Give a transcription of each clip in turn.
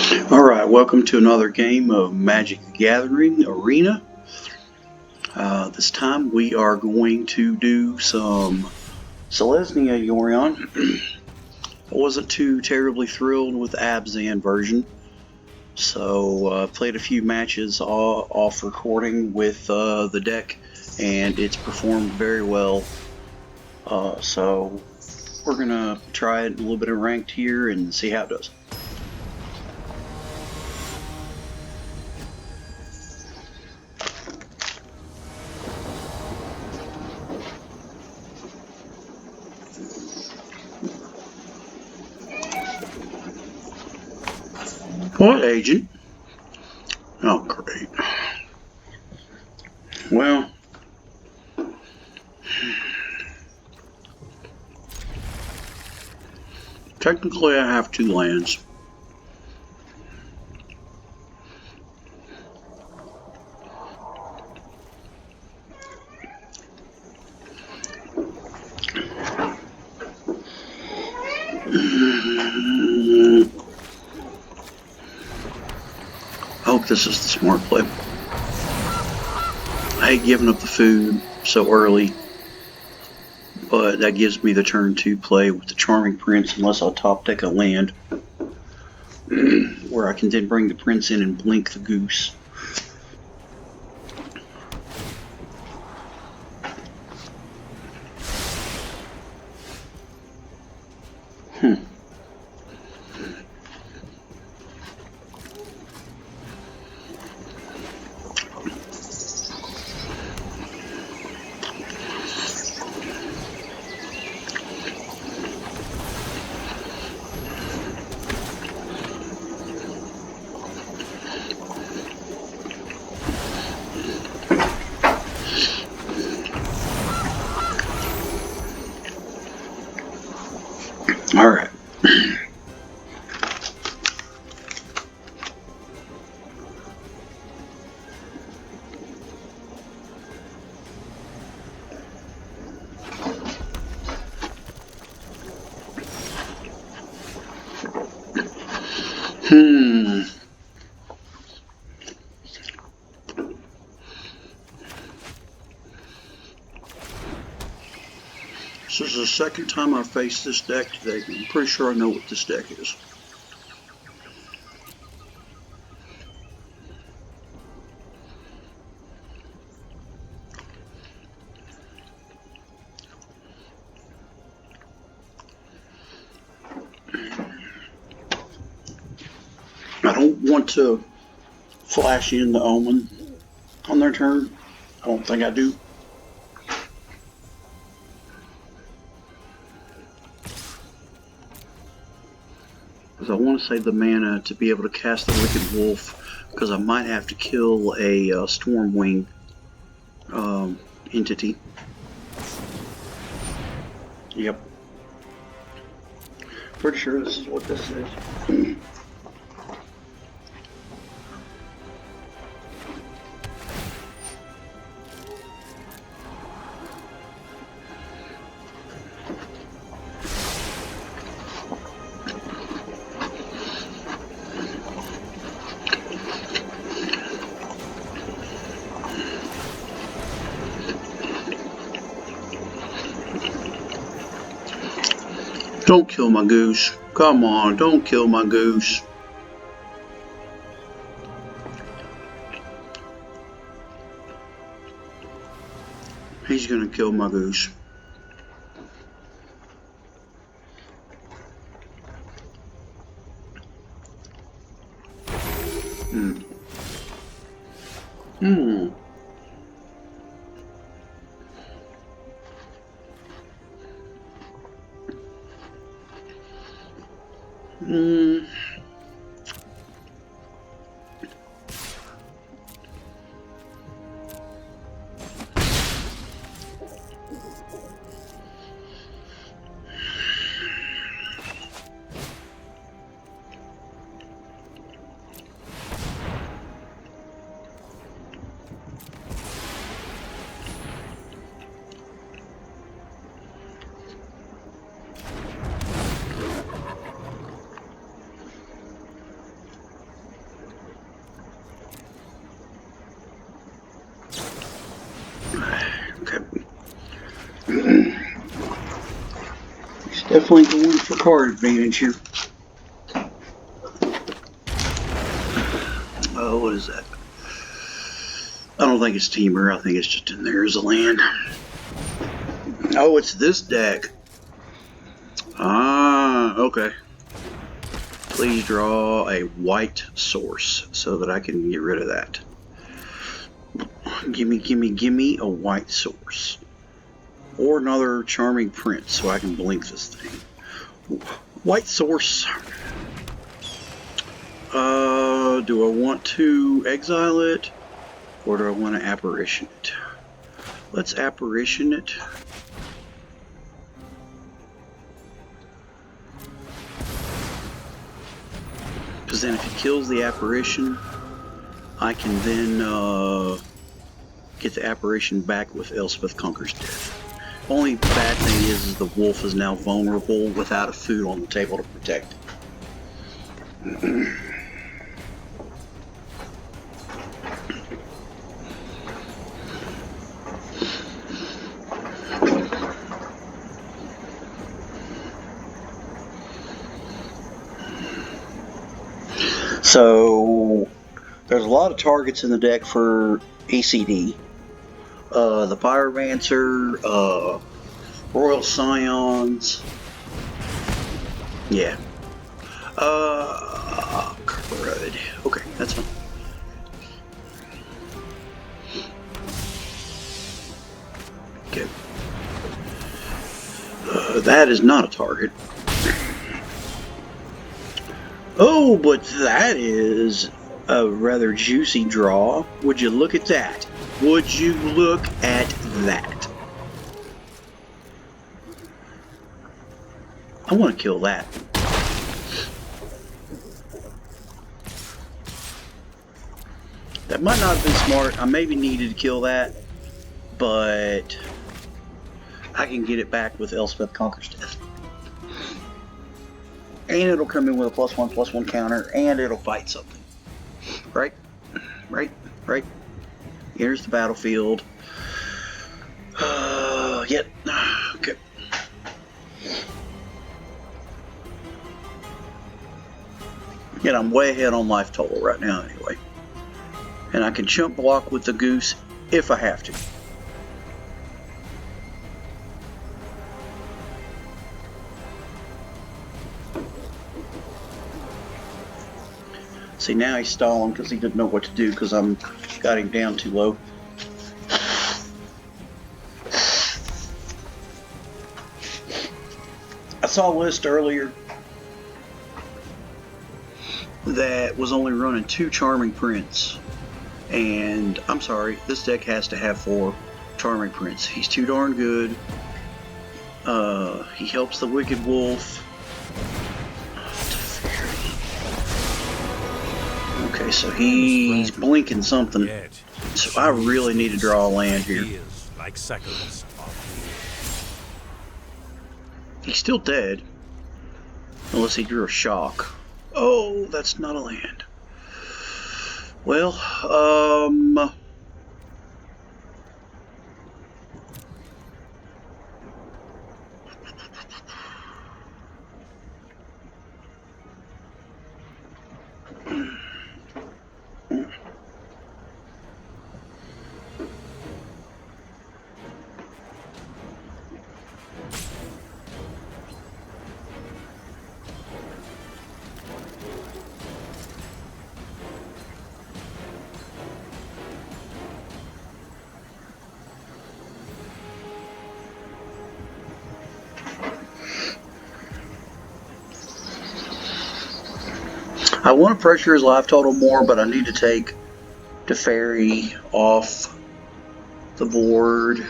Alright, welcome to another game of Magic the Gathering Arena. This time we are going to do some Selesnya Yorion. I wasn't too terribly thrilled with the Abzan version, so played a few matches off recording with the deck, and it's performed very well. So we're going to try it a little bit of ranked here and see how it does. What agent? Oh, great. Well, technically I have two lands. I hope this is the smart play. I hate giving up the food so early, but that gives me the turn to play with the Charming Prince unless I top deck a land where I can then bring the Prince in and blink the goose. All right. This is the second time I've faced this deck today. I'm pretty sure I know what this deck is. I don't want to flash in the Omen on their turn. I don't think I do. Because I want to save the mana to be able to cast the Wicked Wolf, because I might have to kill a Stormwing entity. Yep. Pretty sure this is what this is. Don't kill my goose. Come on, don't kill my goose. He's gonna kill my goose. Definitely going for card advantage here. Oh, what is that? I don't think it's Teamer. I think it's just in there as a land. Oh, it's this deck. Ah, okay. Please draw a white source so that I can get rid of that. Gimme a white source. Or another charming print so I can blink this thing. White source. Do I want to exile it? Or do I want to apparition it? Let's apparition it. Because then if it kills the apparition, I can then get the apparition back with Elspeth Conquers Death. Only bad thing is the wolf is now vulnerable without a food on the table to protect it. So there's a lot of targets in the deck for ECD. The Pyromancer, Royal Scions. Yeah. Crud. Okay, that's fine. Okay. That is not a target. Oh, but that is a rather juicy draw. Would you look at that? Would you look at that? I want to kill that. That might not have been smart. I maybe needed to kill that, but I can get it back with Elspeth Conquers Death. And it'll come in with a +1/+1 counter, and it'll fight something. Right? Enters the battlefield. Yep. Okay. Yet I'm way ahead on life total right now anyway. And I can chump block with the goose if I have to. See, now he's stalling because he didn't know what to do because I'm got him down too low. I saw a list earlier that was only running 2 Charming Prince. And I'm sorry, this deck has to have 4 Charming Prince. He's too darn good. He helps the Wicked Wolf. Okay, so he's blinking something. So I really need to draw a land here. He's still dead. Unless he drew a shock. Oh, that's not a land. Well, I want to pressure his life total more, but I need to take Teferi off the board.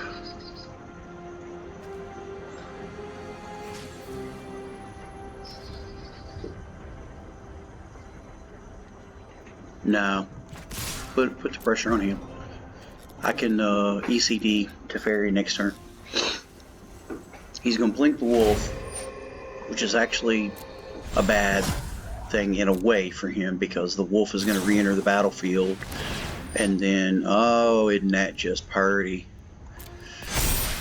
No. Put the pressure on him. I can ECD Teferi next turn. He's going to blink the wolf, which is actually a bad thing in a way for him because the wolf is going to re-enter the battlefield, and then, oh, isn't that just purty?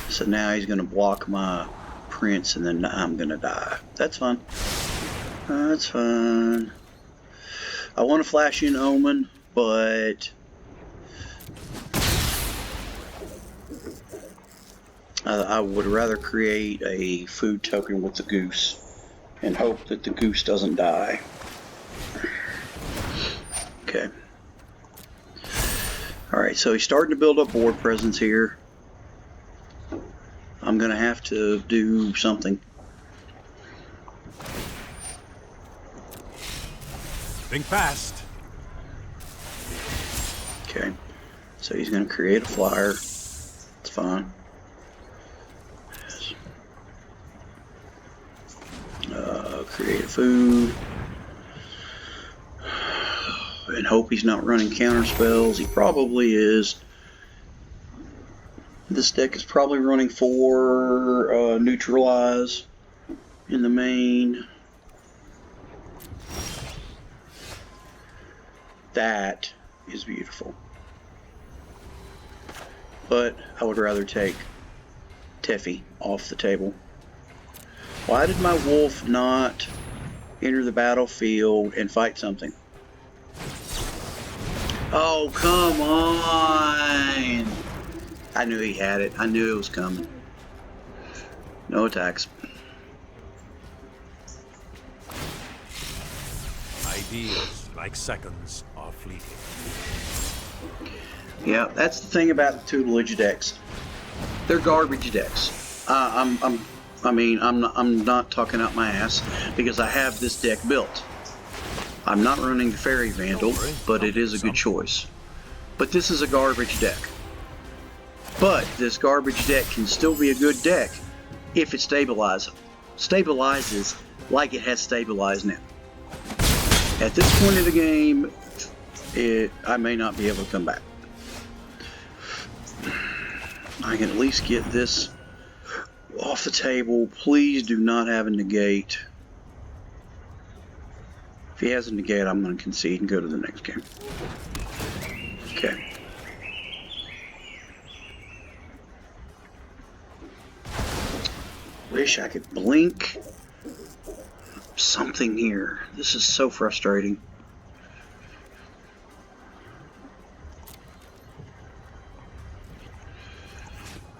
So now he's going to block my prince, and then I'm gonna die. That's fine. That's fine. I want to flash in Omen, but I would rather create a food token with the goose and hope that the goose doesn't die. Okay. Alright, so he's starting to build up board presence here. I'm going to have to do something. Think fast. Okay. So he's going to create a flyer. It's fine. Create a food. And hope he's not running counter spells. He probably is. This deck is probably running 4 neutralize in the main. That is beautiful. But I would rather take Teffy off the table. Why did my wolf not enter the battlefield and fight something? Oh, come on! I knew he had it. I knew it was coming. No attacks. Ideas, like seconds, are fleeting. Yeah, that's the thing about the tutelage decks. They're garbage decks. I'm not talking out my ass because I have this deck built. I'm not running the Fairy Vandal, but it is a good choice. But this is a garbage deck. But this garbage deck can still be a good deck if it stabilizes like it has stabilized now. At this point of the game, I may not be able to come back. I can at least get this off the table. Please do not have a negate. If he has a negate, I'm going to concede and go to the next game. Okay. Wish I could blink something here. This is so frustrating.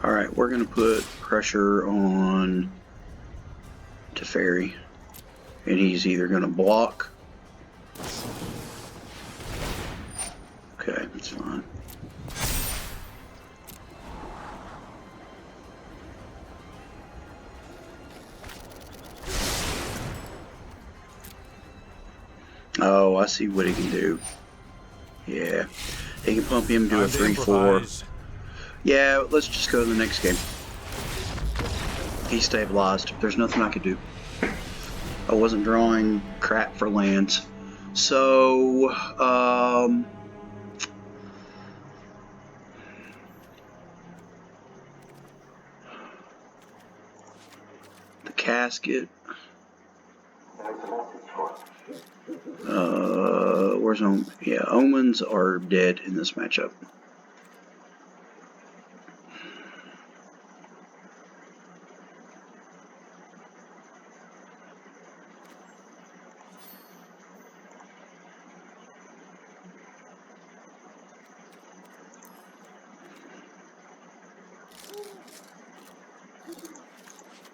Alright, we're going to put pressure on Teferi. And he's either going to block. Okay, that's fine. Oh, I see what he can do. Yeah. He can pump him to a 3-4. Yeah, let's just go to the next game. He's stabilized. There's nothing I could do. I wasn't drawing crap for lands. So, the casket. Where's Omen? Yeah, Omens are dead in this matchup.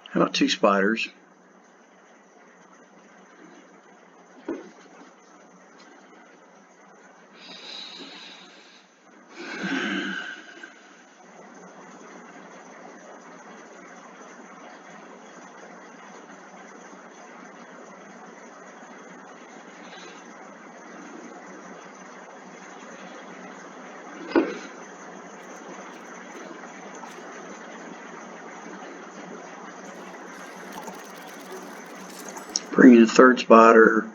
How about 2 spiders? Bring in a 3rd spider,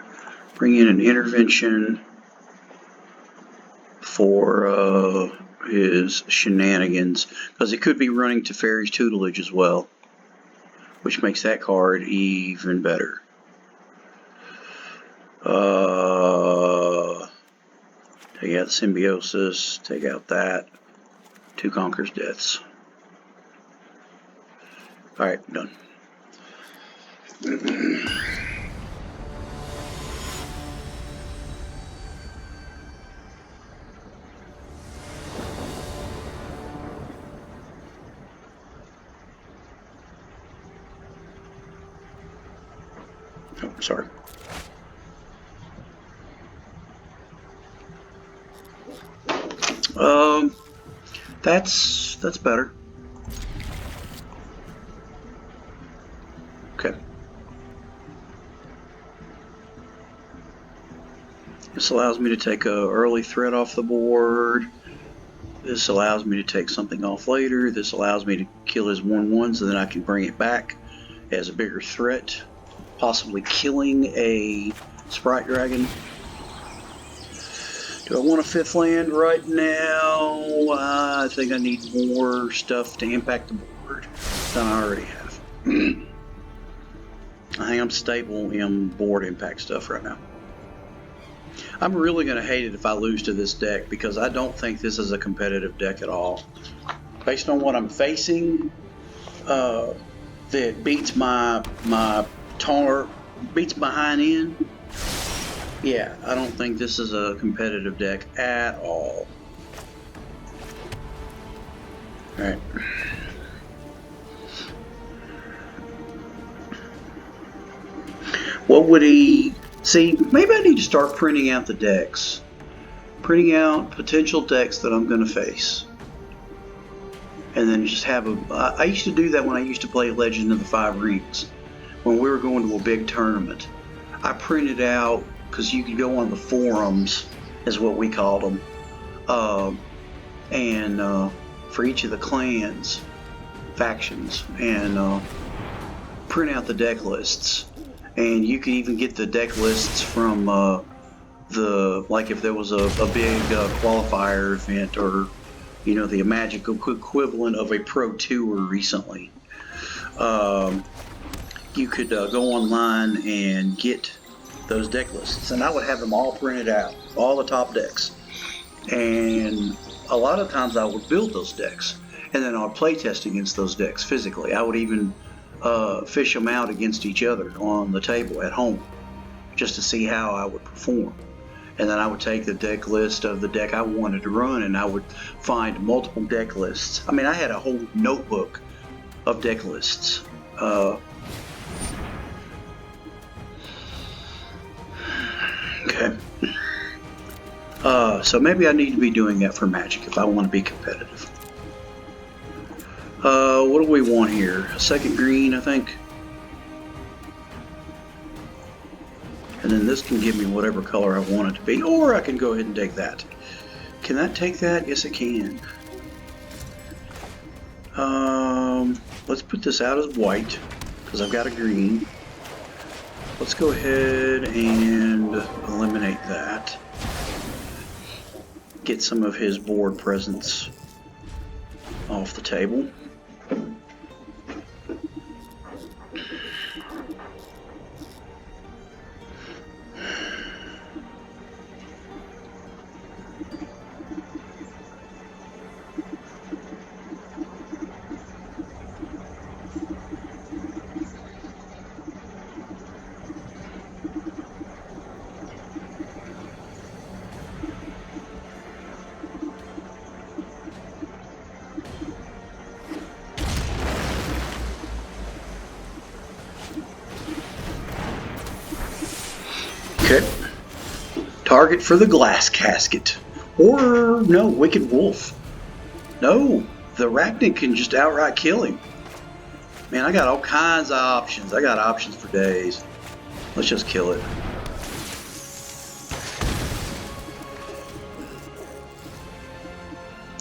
bring in an intervention for his shenanigans, because he could be running Teferi's tutelage as well, which makes that card even better. Take out the symbiosis, take out that, 2 Conqueror's Deaths. Alright, done. Oh, sorry. That's better. Okay. This allows me to take a early threat off the board. This allows me to take something off later. This allows me to kill his 1/1 so then I can bring it back as a bigger threat, possibly killing a Sprite Dragon. Do I want a 5th land right now? I think I need more stuff to impact the board than I already have. I think I'm stable in board impact stuff right now. I'm really going to hate it if I lose to this deck because I don't think this is a competitive deck at all. Based on what I'm facing, that beats my hind end. Yeah, I don't think this is a competitive deck at all. Alright. What would he... See, maybe I need to start printing out the decks. Printing out potential decks that I'm going to face. And then just have a... I used to do that when I used to play Legend of the Five Rings. When we were going to a big tournament. I printed out... Because you could go on the forums, is what we called them, and for each of the clans, factions, and print out the deck lists. And you could even get the deck lists from like if there was a big qualifier event, or the magic equivalent of a pro tour recently. You could go online and get those deck lists, and I would have them all printed out, all the top decks, and a lot of times I would build those decks, and then I would play test against those decks physically. I would even fish them out against each other on the table at home, just to see how I would perform. And then I would take the deck list of the deck I wanted to run, and I would find multiple deck lists. I mean, I had a whole notebook of deck lists. Okay. So maybe I need to be doing that for Magic if I want to be competitive. What do we want here? A second green, I think. And then this can give me whatever color I want it to be, or I can go ahead and take that. Can that take that? Yes, it can. Let's put this out as white, because I've got a green. Let's go ahead and eliminate that. Get some of his board presence off the table. Okay. Target for the glass casket. Or, no, Wicked Wolf. No, the Arachnid can just outright kill him. Man, I got all kinds of options. I got options for days. Let's just kill it.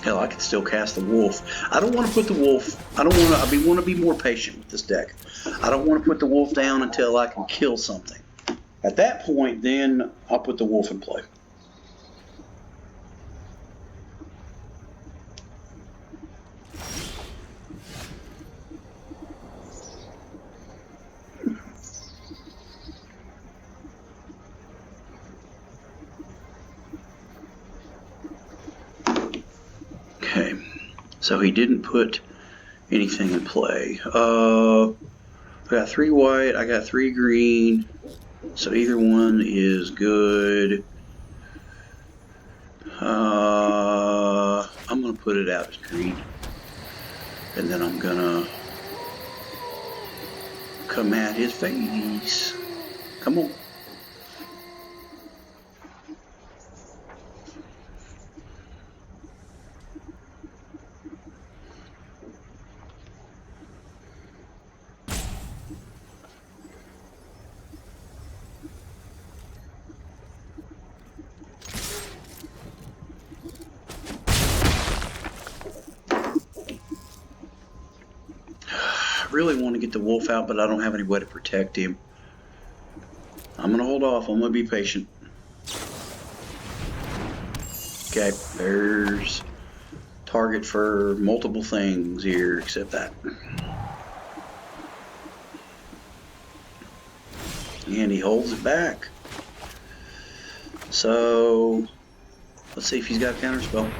Hell, I could still cast the wolf. I don't want to put the wolf. I want to be more patient with this deck. I don't want to put the wolf down until I can kill something. At that point, then I'll put the wolf in play. Okay, so he didn't put anything in play. We got 3 white, I got 3 green, so either one is good. I'm gonna put it out as green, and then I'm gonna come at his face. Come on. I really want to get the wolf out, but I don't have any way to protect him. I'm gonna hold off. I'm gonna be patient. Okay, there's target for multiple things here, except that. And he holds it back. So let's see if he's got a counter spell.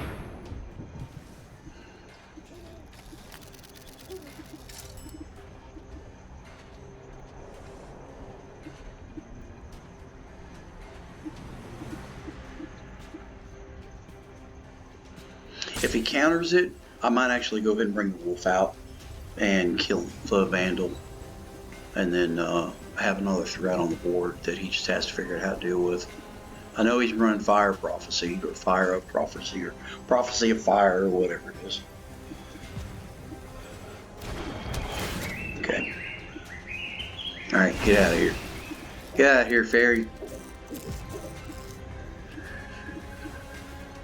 If he counters it, I might actually go ahead and bring the wolf out and kill the vandal, and then have another threat on the board that he just has to figure out how to deal with. I know he's running Fire Prophecy, or Fire of Prophecy, or Prophecy of Fire, or whatever it is. Okay. Alright, get out of here. Get out of here, fairy.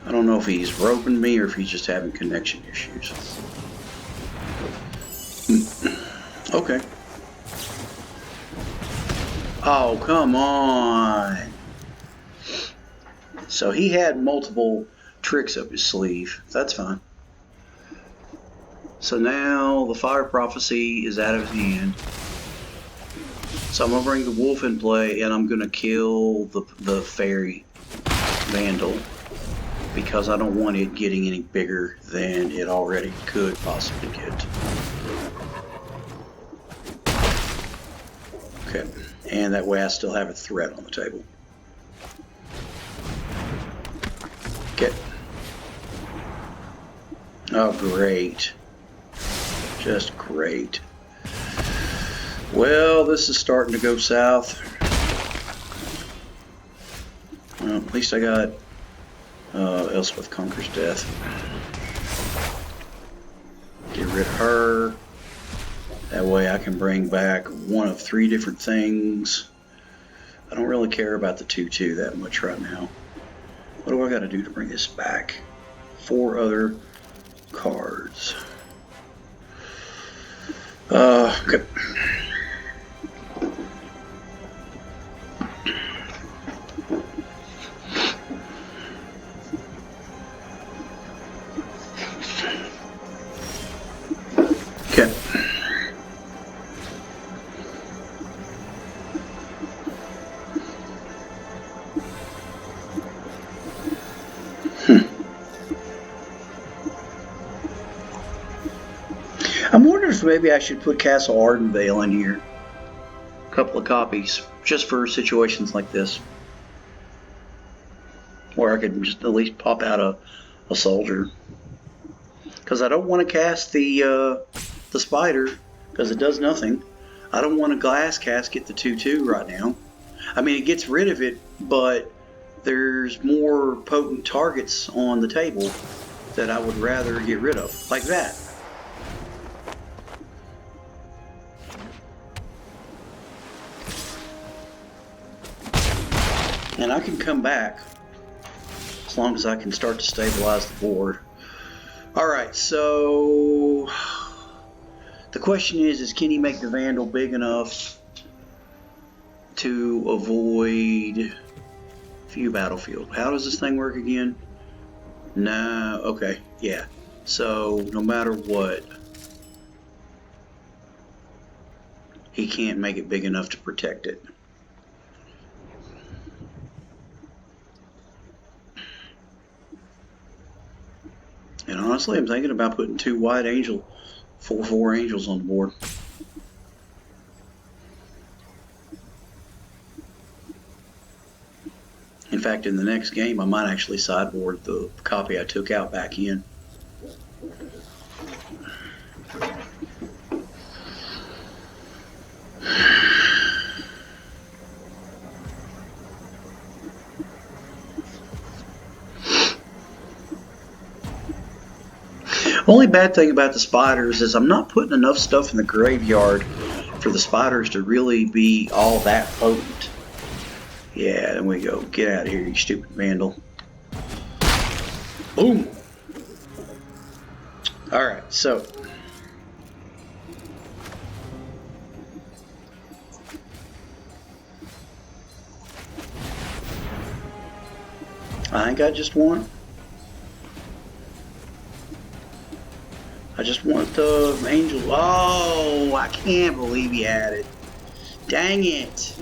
I don't know if he's roping me or if he's just having connection issues. Okay. Oh, come on. So he had multiple tricks up his sleeve. That's fine. So now the Fire Prophecy is out of his hand. So I'm going to bring the wolf in play, and I'm going to kill the fairy vandal, because I don't want it getting any bigger than it already could possibly get. Okay, and that way I still have a threat on the table. Okay. Oh, great. Just great. Well, this is starting to go south. Well, at least I got Elspeth Conquers Death. Get rid of her. That way I can bring back one of 3 different things. I don't really care about the 2/2 that much right now. What do I got to do to bring this back? 4 other cards. Okay. Okay. I'm wondering if maybe I should put Castle Ardenvale in here. A couple of copies, just for situations like this, where I could just at least pop out a soldier. Because I don't want to cast the spider, because it does nothing. I don't want to glass casket the 2/2 right now. I mean, it gets rid of it, but there's more potent targets on the table that I would rather get rid of, like that. And I can come back as long as I can start to stabilize the board. Alright, so the question is can he make the Vandal big enough to avoid view battlefield? How does this thing work again? No, okay, yeah. So no matter what, he can't make it big enough to protect it. And honestly, I'm thinking about putting 2 white angel, 4/4 angels on the board. fact, in the next game, I might actually sideboard the copy I took out back in. Only bad thing about the spiders is I'm not putting enough stuff in the graveyard for the spiders to really be all that potent. Yeah, there we go. Get out of here, you stupid vandal. Boom! Alright, so. I think I just want the angel. Oh, I can't believe he had it. Dang it.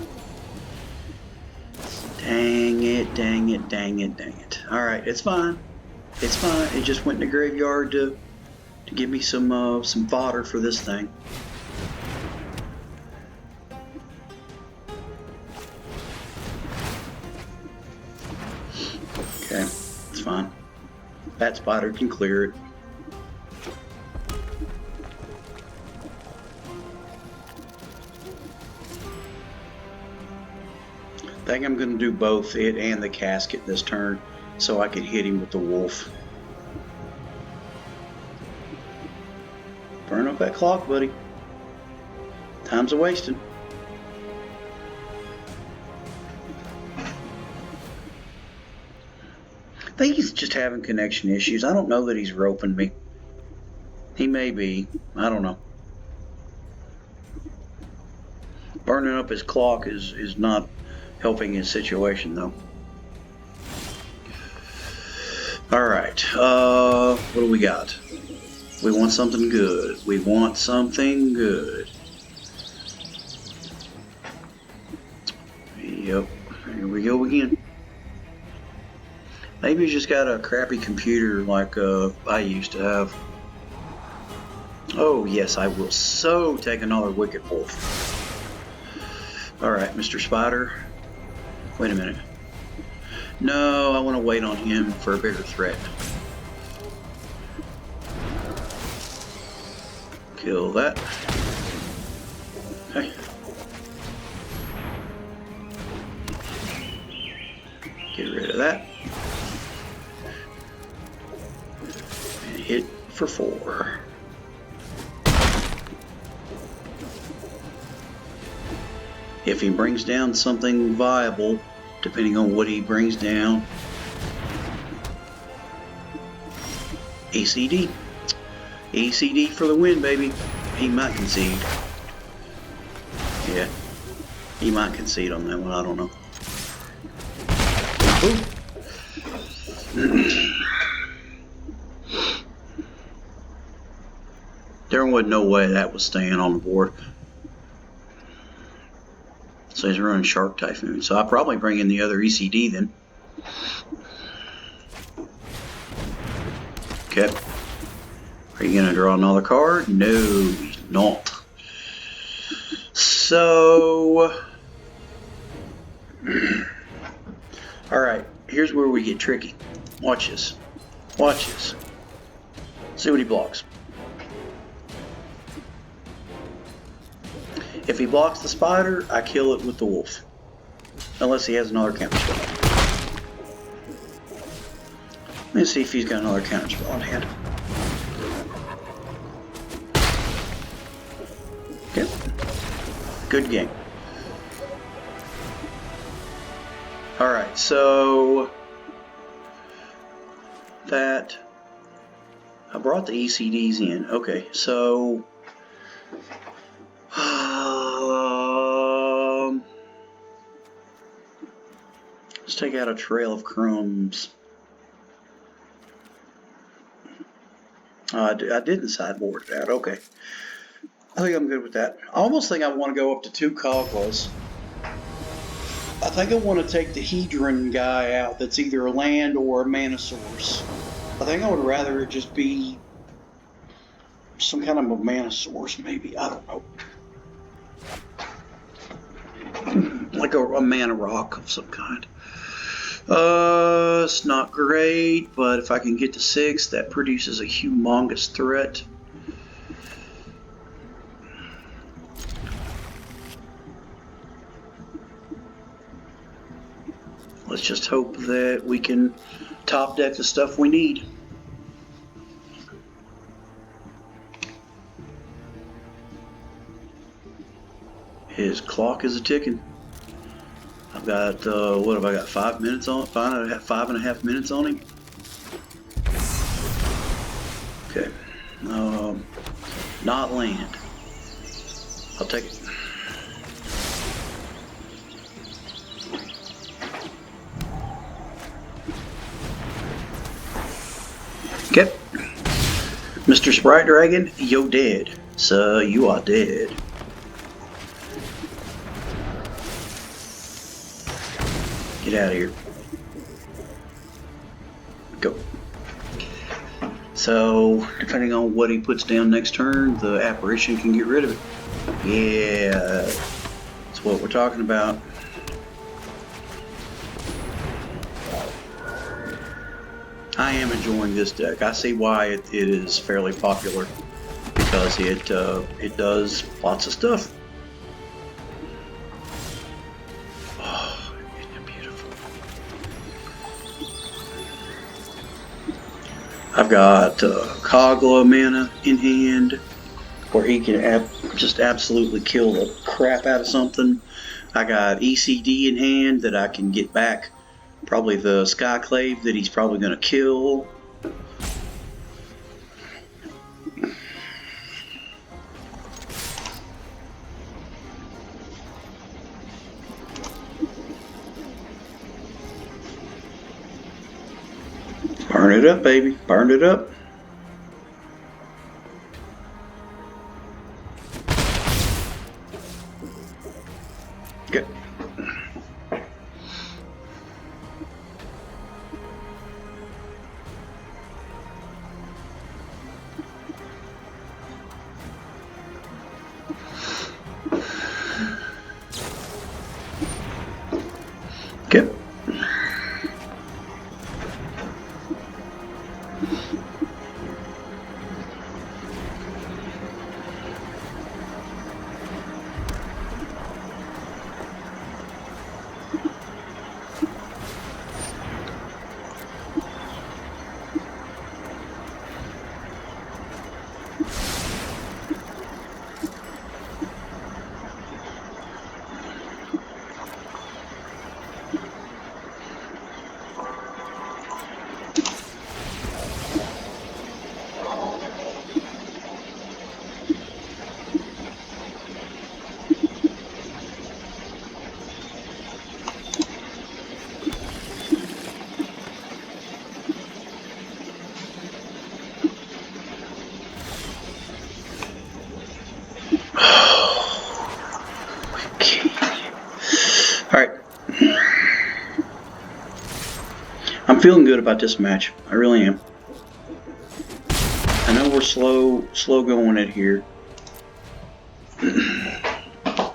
Dang it, dang it, dang it, dang it. Alright, it's fine. It's fine. It just went in the graveyard to give me some fodder for this thing. Okay, it's fine. That spider can clear it. I think I'm going to do both it and the casket this turn so I can hit him with the wolf. Burn up that clock, buddy. Time's a wasting. I think he's just having connection issues. I don't know that he's roping me. He may be. I don't know. Burning up his clock is not helping his situation, though. Alright, what do we got? We want something good. We want something good. Yep, here we go again. Maybe he's just got a crappy computer like I used to have. Oh, yes, I will so take another Wicked Wolf. Alright, Mr. Spider. Wait a minute. No, I want to wait on him for a bigger threat. Kill that. Okay. Get rid of that. And hit for 4. If he brings down something viable, depending on what he brings down. ECD. ECD for the win, baby. He might concede. Yeah. He might concede on that one, I don't know. There was no way that was staying on the board. So he's running Shark Typhoon. So I'll probably bring in the other ECD then. Okay. Are you going to draw another card? No, he's not. So... Alright, here's where we get tricky. Watch this. Watch this. See what he blocks. If he blocks the spider, I kill it with the wolf. Unless he has another counter spell. Let me see if he's got another counter spell on hand. Okay. Good game. Alright, so that I brought the ECDs in. Okay, so let's take out a Trail of Crumbs. I didn't sideboard that. Okay. I think I'm good with that. I almost think I want to go up to 2 Koglas. I think I want to take the Hedron guy out that's either a land or a mana source. I think I would rather it just be some kind of a mana source, maybe. I don't know. Like a mana rock of some kind. It's not great, but if I can get to 6, that produces a humongous threat. Let's just hope that we can top deck the stuff we need. His clock is a ticking. I've got, what have I got, 5 minutes on, 5.5 minutes on him? Okay. Not land. I'll take it. Okay. Mr. Sprite Dragon, you're dead. So you are dead. Get out of here. Go. So, depending on what he puts down next turn, the apparition can get rid of it. Yeah, that's what we're talking about. I am enjoying this deck. I see why it is fairly popular, because it does lots of stuff. Oh, isn't it beautiful? I've got Kogla mana in hand, where he can just absolutely kill the crap out of something. I got ECD in hand that I can get back probably the Skyclave that he's probably going to kill. Burn it up, baby. Burn it up. Good. Okay. Alright. I'm feeling good about this match. I really am. I know we're slow going it here. I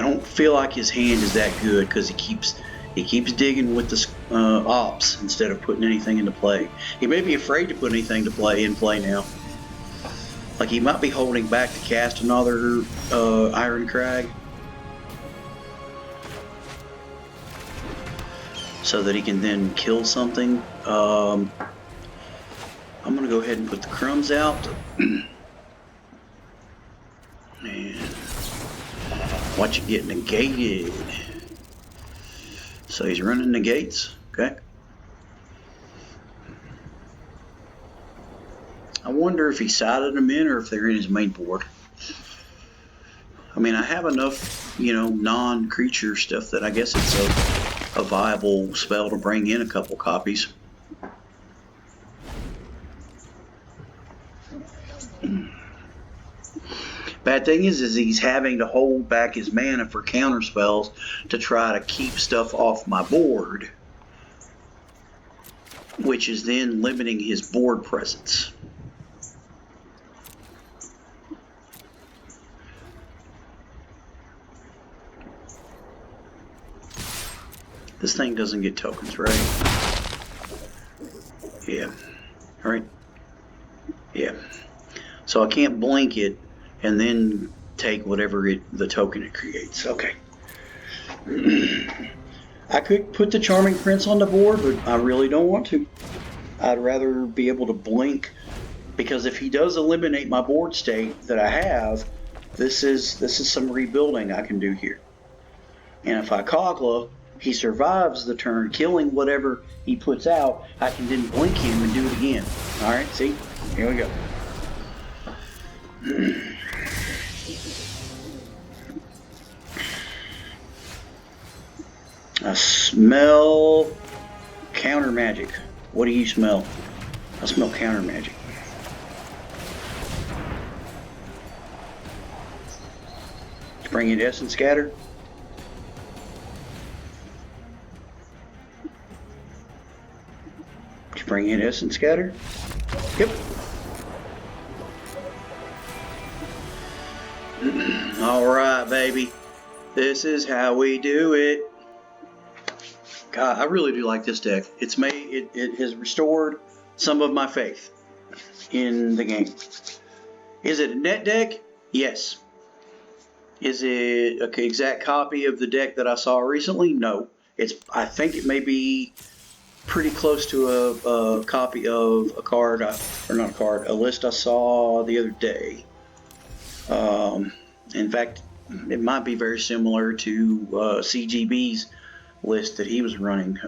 don't feel like his hand is that good because he keeps digging with the ops instead of putting anything into play. He may be afraid to put anything to play now. Like he might be holding back to cast another Iron Crag, so that he can then kill something. I'm gonna go ahead and put the crumbs out. And watch it get negated. So he's running negates, okay? I wonder if he sided them in or if they're in his main board. I mean, I have enough, you know, non-creature stuff that I guess it's a viable spell to bring in a couple copies. Bad thing is he's having to hold back his mana for counter spells to try to keep stuff off my board, which is then limiting his board presence. This thing doesn't get tokens, right? Yeah. Alright. Yeah. So I can't blink it and then take whatever the token it creates. Okay. I could put the Charming Prince on the board, but I really don't want to. I'd rather be able to blink, because if he does eliminate my board state that I have, this is some rebuilding I can do here. And if I Kogla, he survives the turn, killing whatever he puts out, I can then blink him and do it again. Alright, see? Here we go. I smell counter magic. What do you smell? I smell counter magic. Let's bring in Essence Scatter. Let's bring in Essence Scatter. Yep. Alright, baby. This is how we do it. God, I really do like this deck. It's made it has restored some of my faith in the game. Is it a net deck? Yes. Is it an exact copy of the deck that I saw recently? No. I think it may be pretty close to a copy of a card, or not a card, a list I saw the other day. In fact, it might be very similar to CGB's list that he was running.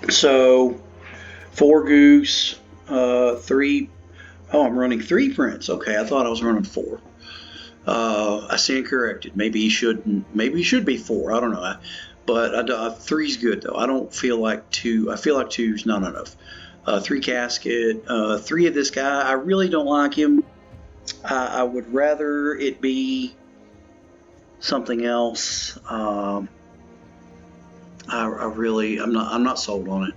So 4 Goose, 3. Oh, I'm running 3 Prince. Okay, I thought I was running 4. I stand corrected. Maybe he shouldn't. Maybe he should be 4. I don't know. But 3's good though. I don't feel like 2. I feel like 2's not enough. 3 Casket. 3 of this guy. I really don't like him. I would rather it be something else. I'm not sold on it.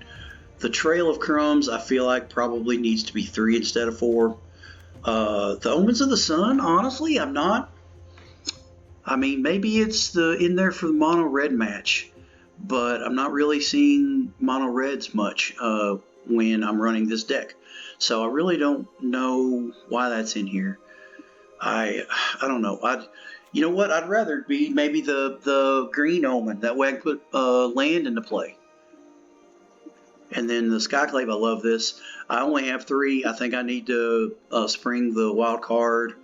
The Trail of Crumbs, I feel like probably needs to be 3 instead of 4. The Omens of the Sun, honestly, I'm not. I mean, maybe it's in there for the mono red match, but I'm not really seeing mono reds much when I'm running this deck. So I really don't know why that's in here. I don't know. You know what? I'd rather it be maybe the green omen. That way I can put land into play. And then the Skyclave, I love this. I only have 3. I think I need to spring the wild card.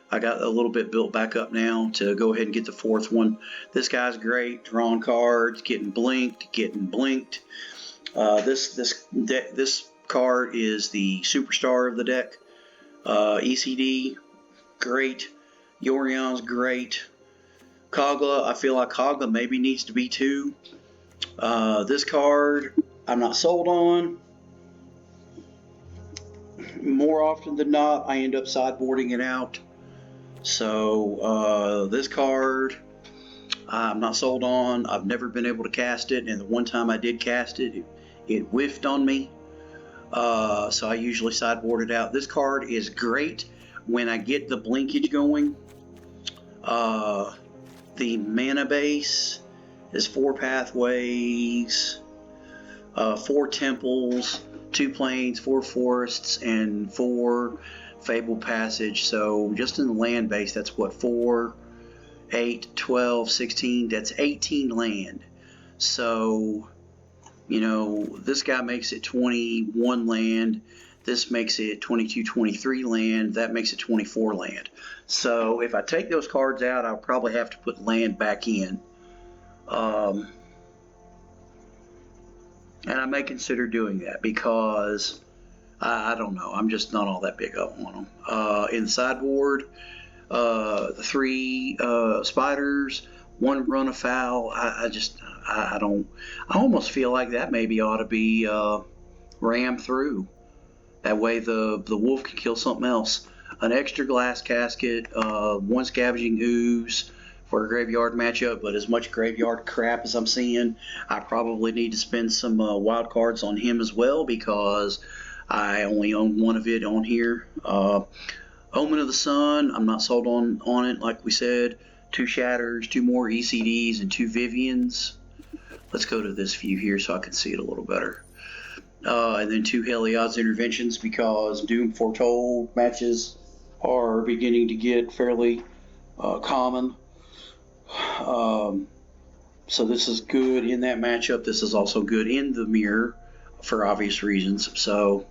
I got a little bit built back up now to go ahead and get the 4th one. This guy's great. Drawing cards, getting blinked. This card is the superstar of the deck. ECD, great. Yorion's great. Kogla, I feel like Kogla maybe needs to be 2. This card, I'm not sold on. More often than not, I end up sideboarding it out. So this card, I'm not sold on. I've never been able to cast it, and the one time I did cast it, it whiffed on me. So I usually sideboard it out. This card is great when I get the blinkage going. The mana base is 4 pathways, 4 temples, 2 plains, 4 forests, and 4 fabled passage. So just in the land base, that's what, 4, 8, 12, 16, that's 18 land. So, you know, this guy makes it 21 land. This makes it 22, 23 land. That makes it 24 land. So if I take those cards out, I'll probably have to put land back in. And I may consider doing that because I don't know. I'm just not all that big up on them. In the sideboard, 3 spiders, 1 run afoul. I almost feel like that maybe ought to be rammed through. That way the wolf can kill something else. An extra glass casket, 1 scavenging ooze for a graveyard matchup, but as much graveyard crap as I'm seeing, I probably need to spend some wild cards on him as well because I only own 1 of it on here. Omen of the Sun, I'm not sold on it, like we said. 2 Shatters, 2 more ECDs, and 2 Vivians. Let's go to this view here so I can see it a little better. And then 2 Heliod's Interventions, because Doom Foretold matches are beginning to get fairly common. So this is good in that matchup. This is also good in the mirror for obvious reasons. So,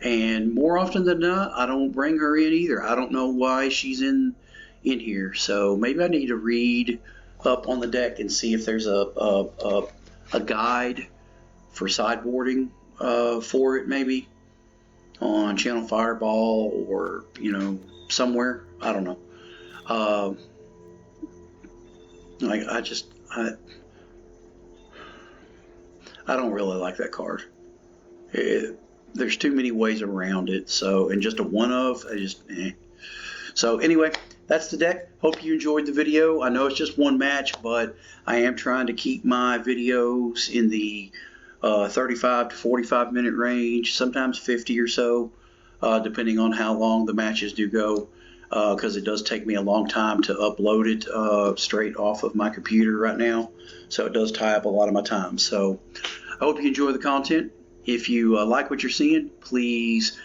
and more often than not, I don't bring her in either. I don't know why she's in here. So maybe I need to read up on the deck and see if there's a guide for sideboarding for it, maybe on Channel Fireball or somewhere. I don't know. I don't really like that card. There's too many ways around it. So, and just a one of, So anyway, that's the deck. Hope you enjoyed the video. I know it's just one match, but I am trying to keep my videos in the 35 to 45 minute range, sometimes 50 or so, depending on how long the matches do go, because it does take me a long time to upload it straight off of my computer right now. So it does tie up a lot of my time. So I hope you enjoy the content. If you like what you're seeing, please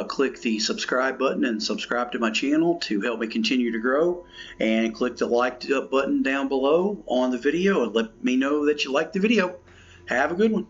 click the subscribe button and subscribe to my channel to help me continue to grow, and click the like button down below on the video and let me know that you like the video. Have a good one.